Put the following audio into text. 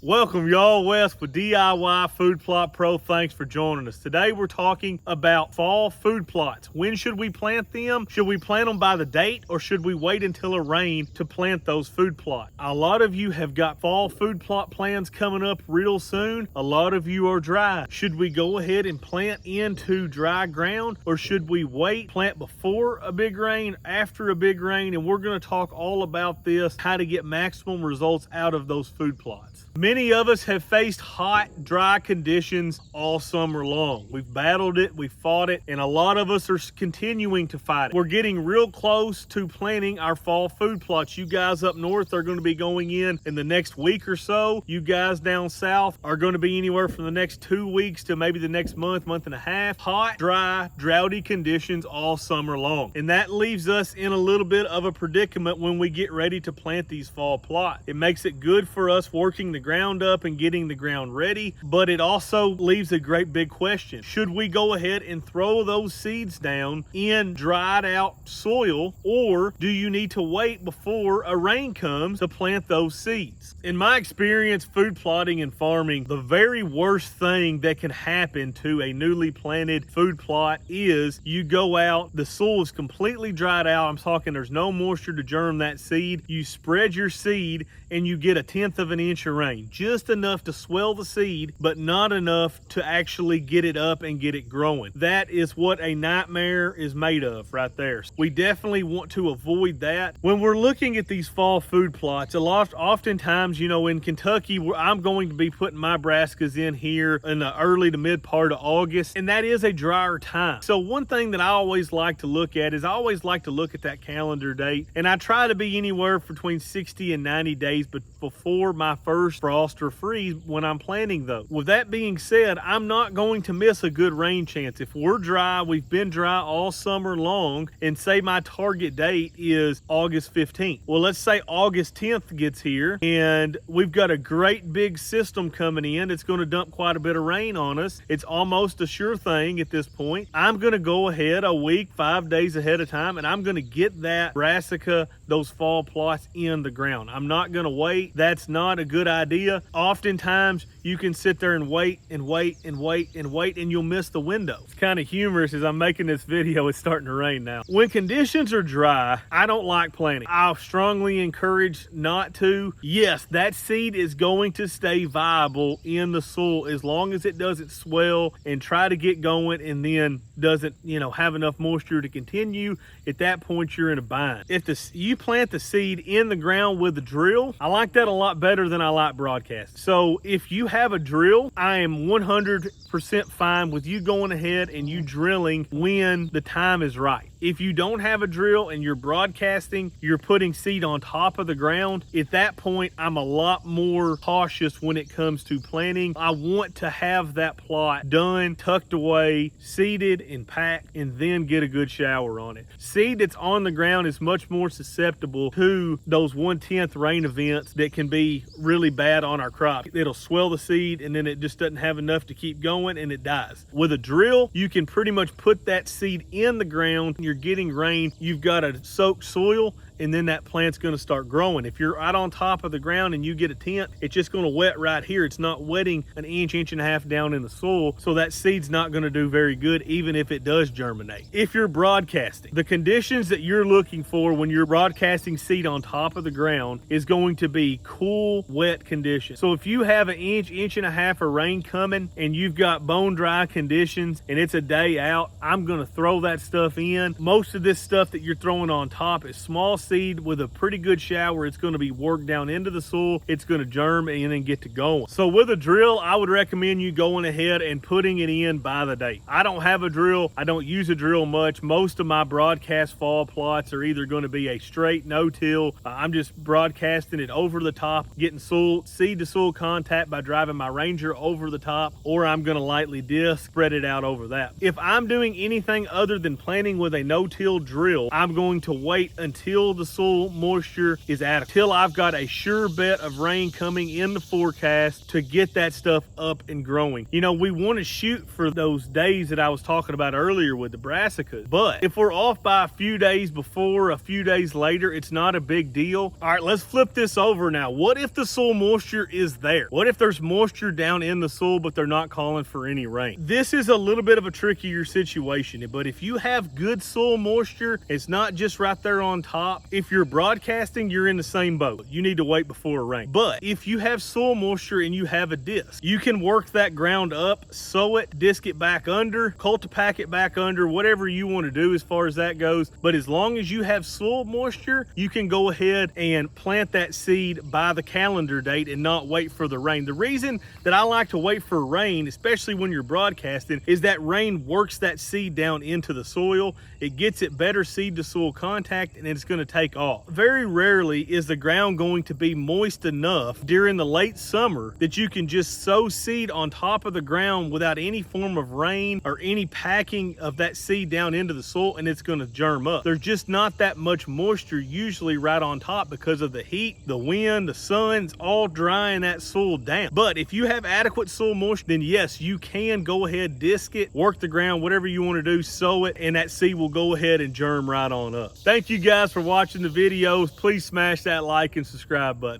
Welcome y'all, Wes with DIY Food Plot Pro. Thanks for joining us. Today we're talking about fall food plots. When should we plant them? Should we plant them by the date or should we wait until it rains to plant those food plots? A lot of you have got fall food plot plans coming up real soon. A lot of you are dry. Should we go ahead and plant into dry ground or should we wait, plant before a big rain, after a big rain? And we're going to talk all about this, how to get maximum results out of those food plots. Many of us have faced hot, dry conditions all summer long. We've battled it, we've fought it, and a lot of us are continuing to fight it. We're getting real close to planting our fall food plots. You guys up north are going to be going in the next week or so. You guys down south are going to be anywhere from the next 2 weeks to maybe the next month and a half. Hot, dry, droughty conditions all summer long. And that leaves us in a little bit of a predicament when we get ready to plant these fall plots. It makes it good for us working the ground up and getting the ground ready, but it also leaves a great big question. Should we go ahead and throw those seeds down in dried out soil, or do you need to wait before a rain comes to plant those seeds? In my experience food plotting and farming, the very worst thing that can happen to a newly planted food plot is you go out, the soil is completely dried out. I'm talking there's no moisture to germ that seed. You spread your seed and you get 1/10 of an inch of rain, just enough to swell the seed, but not enough to actually get it up and get it growing. That is what a nightmare is made of right there. We definitely want to avoid that. When we're looking at these fall food plots, oftentimes, you know, in Kentucky, I'm going to be putting my brassicas in here in the early to mid part of August, and that is a drier time. So one thing that I always like to look at is I always like to look at that calendar date, and I try to be anywhere between 60 and 90 days but before my first frost or freeze when I'm planting those. With that being said, I'm not going to miss a good rain chance. If we're dry, we've been dry all summer long, and say my target date is August 15th. Well, let's say August 10th gets here and we've got a great big system coming in. It's going to dump quite a bit of rain on us. It's almost a sure thing at this point. I'm going to go ahead a week, 5 days ahead of time, and I'm going to get that brassica, those fall plots in the ground. I'm not going to wait. That's not a good idea. Oftentimes you can sit there and wait and wait and wait and wait and you'll miss the window. It's kind of humorous as I'm making this video, it's starting to rain now. When conditions are dry, I don't like planting. I strongly encourage not to. Yes, that seed is going to stay viable in the soil as long as it doesn't swell and try to get going and then doesn't, have enough moisture to continue. At that point, you're in a bind. If you plant the seed in the ground with a drill, I like that a lot better than I like broadcast. So if you have a drill, I am 100% fine with you going ahead and you drilling when the time is right. If you don't have a drill and you're broadcasting, you're putting seed on top of the ground, at that point, I'm a lot more cautious when it comes to planting. I want to have that plot done, tucked away, seeded and packed, and then get a good shower on it. Seed that's on the ground is much more susceptible to those 1/10 rain events that can be really bad on our crop. It'll swell the seed and then it just doesn't have enough to keep going and it dies. With a drill, you can pretty much put that seed in the ground. You're getting rain, you've got a soaked soil, and then that plant's going to start growing. If you're out on top of the ground and you get a 10th, it's just going to wet right here. It's not wetting an inch and a half down in the soil, so that seed's not going to do very good even if it does germinate. If you're broadcasting, the conditions that you're looking for when you're broadcasting seed on top of the ground is going to be cool, wet conditions. So if you have an inch and a half of rain coming and you've got bone dry conditions and it's a day out, I'm going to throw that stuff in. Most of this stuff that you're throwing on top is small seed with a pretty good shower. It's going to be worked down into the soil. It's going to germ and then get to going. So with a drill, I would recommend you going ahead and putting it in by the date. I don't have a drill. I don't use a drill much. Most of my broadcast fall plots are either going to be a straight no-till. I'm just broadcasting it over the top, getting seed to soil contact by driving my Ranger over the top, or I'm going to lightly disc, spread it out over that. If I'm doing anything other than planting with a no-till drill, I'm going to wait until the soil moisture is adequate, till I've got a sure bet of rain coming in the forecast to get that stuff up and growing. You know, we want to shoot for those days that I was talking about earlier with the brassicas, but if we're off by a few days before, a few days later, it's not a big deal. All right, let's flip this over now. What if the soil moisture is there? What if there's moisture down in the soil, but they're not calling for any rain? This is a little bit of a trickier situation, but if you have good soil moisture, it's not just right there on top. If you're broadcasting, you're in the same boat. You need to wait before a rain. But if you have soil moisture and you have a disc, you can work that ground up, sow it, disc it back under, cultipack it back under, whatever you want to do as far as that goes. But as long as you have soil moisture, you can go ahead and plant that seed by the calendar date and not wait for the rain. The reason that I like to wait for rain, especially when you're broadcasting, is that rain works that seed down into the soil. It gets it better seed to soil contact, and it's going to take off. Very rarely is the ground going to be moist enough during the late summer that you can just sow seed on top of the ground without any form of rain or any packing of that seed down into the soil, and it's going to germ up. There's just not that much moisture usually right on top because of the heat, the wind, the sun's all drying that soil down. But if you have adequate soil moisture, then yes, you can go ahead, disc it, work the ground, whatever you want to do, sow it, and that seed will go ahead and germ right on up. Thank you guys for watching the videos. Please smash that like and subscribe button.